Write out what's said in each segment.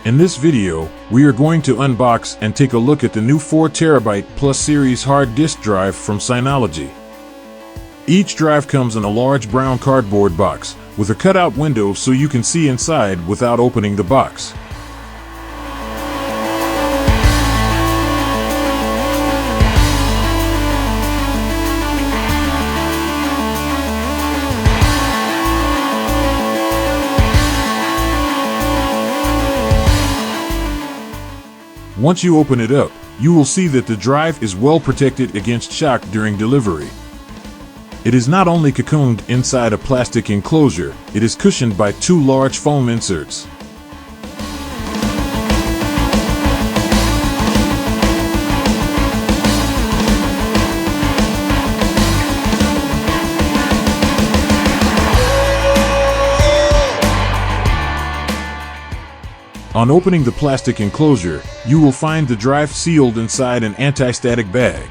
In this video, we are going to unbox and take a look at the new 4TB Plus series hard disk drive from Synology. Each drive comes in a large brown cardboard box with a cutout window so you can see inside without opening the box. Once you open it up, you will see that the drive is well protected against shock during delivery. It is not only cocooned inside a plastic enclosure, it is cushioned by two large foam inserts. On opening the plastic enclosure, you will find the drive sealed inside an anti-static bag.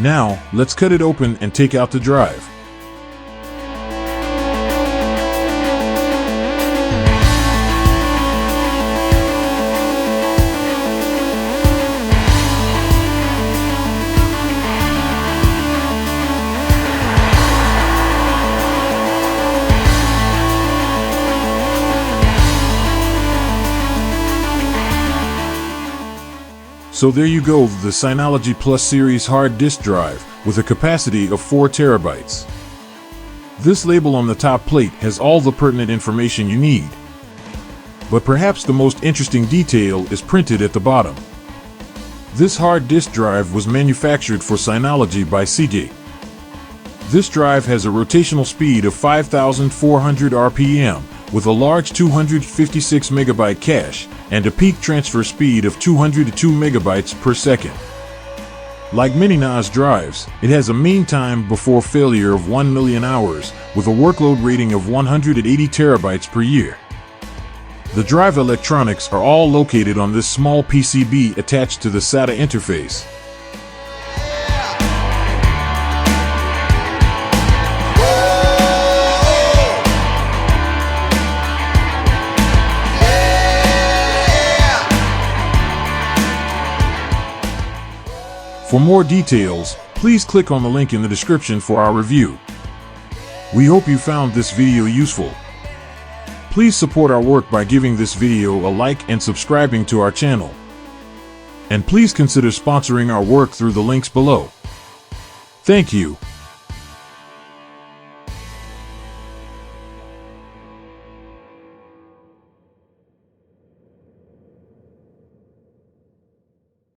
Now, let's cut it open and take out the drive. So there you go, the Synology Plus series hard disk drive with a capacity of 4 terabytes. This label on the top plate has all the pertinent information you need. But perhaps the most interesting detail is printed at the bottom. This hard disk drive was manufactured for Synology by CIMB. This drive has a rotational speed of 5,400 RPM with a large 256 megabyte cache and a peak transfer speed of 202 megabytes per second. Like many NAS drives, it has a mean time before failure of 1 million hours with a workload rating of 180 terabytes per year. The drive electronics are all located on this small PCB attached to the SATA interface. For more details, please click on the link in the description for our review. We hope you found this video useful. Please support our work by giving this video a like and subscribing to our channel. And please consider sponsoring our work through the links below. Thank you.